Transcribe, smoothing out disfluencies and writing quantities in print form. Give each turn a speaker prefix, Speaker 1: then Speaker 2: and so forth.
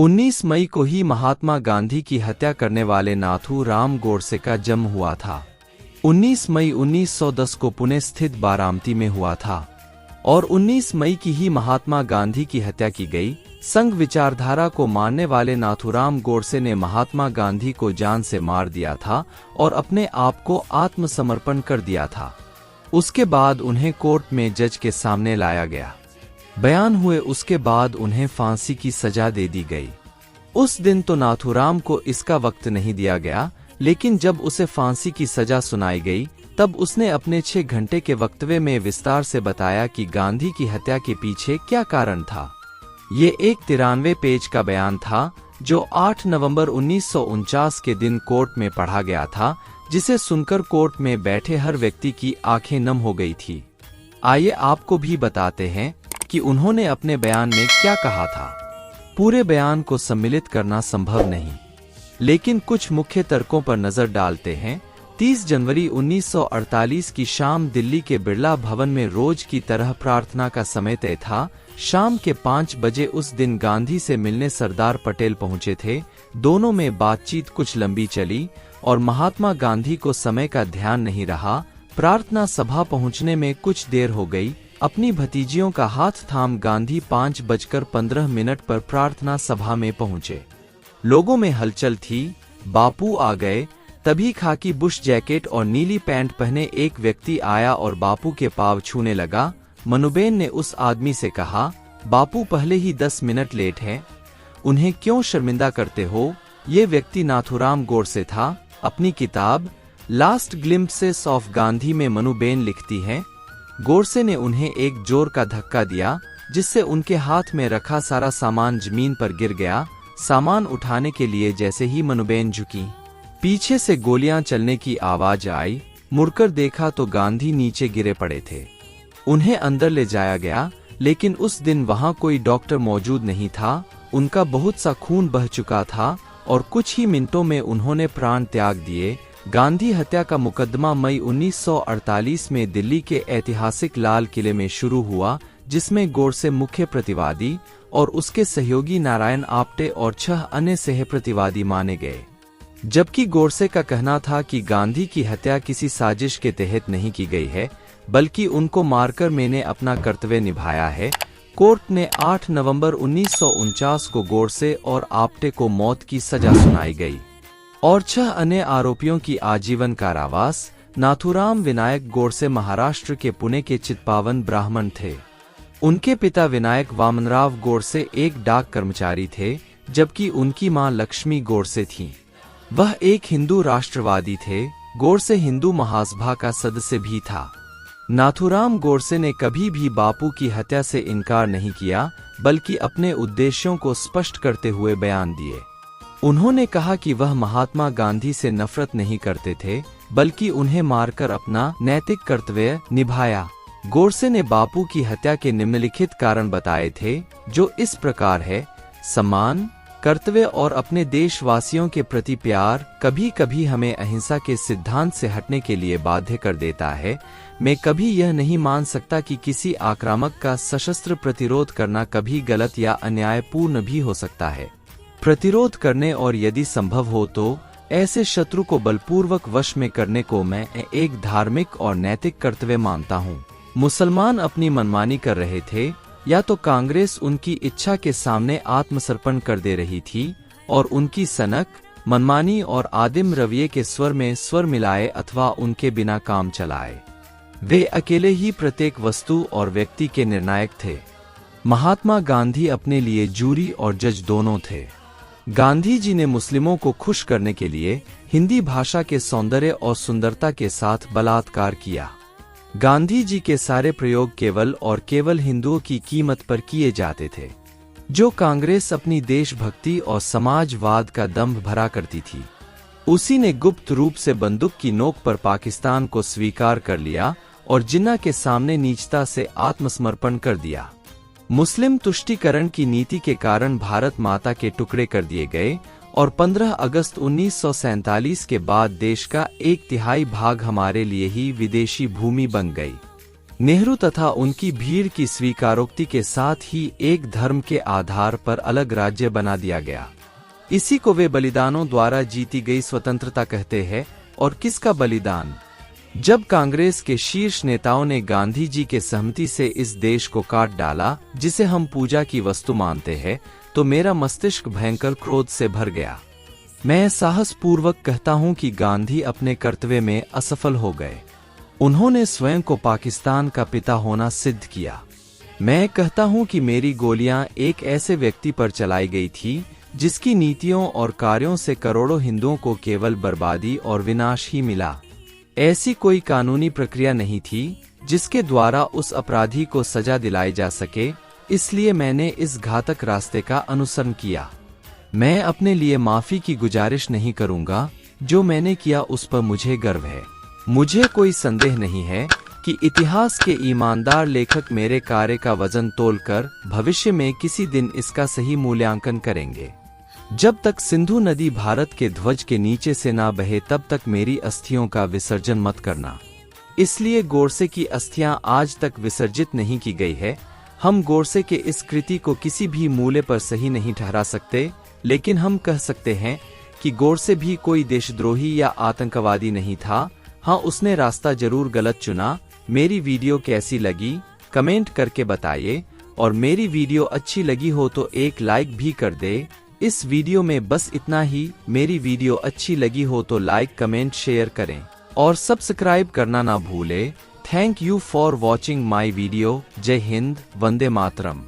Speaker 1: 19 मई को ही महात्मा गांधी की हत्या करने वाले नाथूराम गोडसे का जन्म हुआ था। 19 मई 1910 को पुणे स्थित बारामती में हुआ था और 19 मई की ही महात्मा गांधी की हत्या की गई। संघ विचारधारा को मानने वाले नाथूराम गोडसे ने महात्मा गांधी को जान से मार दिया था और अपने आप को आत्मसमर्पण कर दिया था। उसके बाद उन्हें कोर्ट में जज के सामने लाया गया। बयान हुए उसके बाद उन्हें फांसी की सजा दे दी गई। उस दिन तो नाथूराम को इसका वक्त नहीं दिया गया, लेकिन जब उसे फांसी की सजा सुनाई गई तब उसने अपने 6 घंटे के वक्तव्य में विस्तार से बताया कि गांधी की हत्या के पीछे क्या कारण था। ये एक 93 पेज का बयान था जो 8 नवंबर 1949 के दिन कोर्ट में पढ़ा गया था, जिसे सुनकर कोर्ट में बैठे हर व्यक्ति की आंखें नम हो गई थी। आइए आपको भी बताते हैं कि उन्होंने अपने बयान में क्या कहा था। पूरे बयान को सम्मिलित करना संभव नहीं, लेकिन कुछ मुख्य तर्कों पर नजर डालते हैं। 30 जनवरी 1948 की शाम दिल्ली के बिरला भवन में रोज की तरह प्रार्थना का समय तय था। शाम के 5 बजे उस दिन गांधी से मिलने सरदार पटेल पहुंचे थे। दोनों में बातचीत कुछ लंबी चली और महात्मा गांधी को समय का ध्यान नहीं रहा। प्रार्थना सभा पहुंचने में कुछ देर हो गई। अपनी भतीजियों का हाथ थाम गांधी 5:15 पर प्रार्थना सभा में पहुंचे। लोगों में हलचल थी। बापू आ गए। तभी खाकी बुश जैकेट और नीली पैंट पहने एक व्यक्ति आया और बापू के पांव छूने लगा। मनुबेन ने उस आदमी से कहा, बापू पहले ही 10 मिनट लेट हैं, उन्हें क्यों शर्मिंदा करते हो। ये व्यक्ति नाथूराम गोडसे था। अपनी किताब लास्ट ग्लिम्प्सेस ऑफ गांधी में मनुबेन लिखती है, गोडसे ने उन्हें एक जोर का धक्का दिया जिससे उनके हाथ में रखा सारा सामान जमीन पर गिर गया। सामान उठाने के लिए जैसे ही मनुबेन झुकी, पीछे से गोलियां चलने की आवाज आई। मुड़कर देखा तो गांधी नीचे गिरे पड़े थे। उन्हें अंदर ले जाया गया, लेकिन उस दिन वहां कोई डॉक्टर मौजूद नहीं था। उनका बहुत सा खून बह चुका था और कुछ ही मिनटों में उन्होंने प्राण त्याग दिए। गांधी हत्या का मुकदमा मई 1948 में दिल्ली के ऐतिहासिक लाल किले में शुरू हुआ, जिसमें गोडसे मुख्य प्रतिवादी और उसके सहयोगी नारायण आप्टे और 6 अन्य सह प्रतिवादी माने गए। जबकि गोडसे का कहना था कि गांधी की हत्या किसी साजिश के तहत नहीं की गई है, बल्कि उनको मारकर मैंने अपना कर्तव्य निभाया है। कोर्ट ने 8 नवंबर 1949 को गोडसे और आप्टे को मौत की सजा सुनाई गई और 6 अन्य आरोपियों की आजीवन कारावास। नाथूराम विनायक गोडसे महाराष्ट्र के पुणे के चित्पावन ब्राह्मण थे। उनके पिता विनायक वामनराव गोडसे एक डाक कर्मचारी थे, जबकि उनकी मां लक्ष्मी गोडसे थीं। वह एक हिंदू राष्ट्रवादी थे। गोडसे हिंदू महासभा का सदस्य भी था। नाथूराम गोडसे ने कभी भी बापू की हत्या से इनकार नहीं किया, बल्कि अपने उद्देश्यों को स्पष्ट करते हुए बयान दिए। उन्होंने कहा कि वह महात्मा गांधी से नफरत नहीं करते थे, बल्कि उन्हें मारकर अपना नैतिक कर्तव्य निभाया। गोडसे ने बापू की हत्या के निम्नलिखित कारण बताए थे, जो इस प्रकार है: सम्मान, कर्तव्य और अपने देशवासियों के प्रति प्यार कभी कभी हमें अहिंसा के सिद्धांत से हटने के लिए बाध्य कर देता है। मैं कभी यह नहीं मान सकता कि किसी आक्रामक का सशस्त्र प्रतिरोध करना कभी गलत या अन्यायपूर्ण भी हो सकता है। प्रतिरोध करने और यदि संभव हो तो ऐसे शत्रु को बलपूर्वक वश में करने को मैं एक धार्मिक और नैतिक कर्तव्य मानता हूँ। मुसलमान अपनी मनमानी कर रहे थे, या तो कांग्रेस उनकी इच्छा के सामने आत्मसर्पण कर दे रही थी और उनकी सनक, मनमानी और आदिम रवैये के स्वर में स्वर मिलाए, अथवा उनके बिना काम चलाए। वे अकेले ही प्रत्येक वस्तु और व्यक्ति के निर्णायक थे। महात्मा गांधी अपने लिए जूरी और जज दोनों थे। गांधी जी ने मुस्लिमों को खुश करने के लिए हिंदी भाषा के सौंदर्य और सुंदरता के साथ बलात्कार किया। गांधी जी के सारे प्रयोग केवल और केवल हिंदुओं की कीमत पर किए जाते थे। जो कांग्रेस अपनी देशभक्ति और समाजवाद का दंभ भरा करती थी, उसी ने गुप्त रूप से बंदूक की नोक पर पाकिस्तान को स्वीकार कर लिया और जिन्ना के सामने नीचता से आत्मसमर्पण कर दिया। मुस्लिम तुष्टीकरण की नीति के कारण भारत माता के टुकड़े कर दिए गए और 15 अगस्त 1947 के बाद देश का 1/3 भाग हमारे लिए ही विदेशी भूमि बन गई। नेहरू तथा उनकी भीड़ की स्वीकारोक्ति के साथ ही एक धर्म के आधार पर अलग राज्य बना दिया गया। इसी को वे बलिदानों द्वारा जीती गई स्वतंत्रता कहते हैं। और किसका बलिदान? जब कांग्रेस के शीर्ष नेताओं ने गांधी जी के सहमति से इस देश को काट डाला, जिसे हम पूजा की वस्तु मानते हैं, तो मेरा मस्तिष्क भयंकर क्रोध से भर गया। मैं साहसपूर्वक कहता हूं कि गांधी अपने कर्तव्य में असफल हो गए। उन्होंने स्वयं को पाकिस्तान का पिता होना सिद्ध किया। मैं कहता हूं कि मेरी गोलियां एक ऐसे व्यक्ति पर चलाई गई थी जिसकी नीतियों और कार्यों से करोड़ों हिंदुओं को केवल बर्बादी और विनाश ही मिला। ऐसी कोई कानूनी प्रक्रिया नहीं थी जिसके द्वारा उस अपराधी को सजा दिलाई जा सके, इसलिए मैंने इस घातक रास्ते का अनुसरण किया। मैं अपने लिए माफी की गुजारिश नहीं करूंगा। जो मैंने किया उस पर मुझे गर्व है। मुझे कोई संदेह नहीं है कि इतिहास के ईमानदार लेखक मेरे कार्य का वजन तोलकर भविष्य में किसी दिन इसका सही मूल्यांकन करेंगे। जब तक सिंधु नदी भारत के ध्वज के नीचे से ना बहे तब तक मेरी अस्थियों का विसर्जन मत करना। इसलिए गोडसे की अस्थियां आज तक विसर्जित नहीं की गई है। हम गोडसे के इस कृति को किसी भी मूल्य पर सही नहीं ठहरा सकते, लेकिन हम कह सकते हैं कि गोडसे भी कोई देशद्रोही या आतंकवादी नहीं था। हाँ, उसने रास्ता जरूर गलत चुना। मेरी वीडियो कैसी लगी कमेंट करके बताइए, और मेरी वीडियो अच्छी लगी हो तो एक लाइक भी कर दे। इस वीडियो में बस इतना ही। मेरी वीडियो अच्छी लगी हो तो लाइक कमेंट शेयर करें और सब्सक्राइब करना ना भूले। Thank you for watching my video. जय हिंद, वंदे मातरम।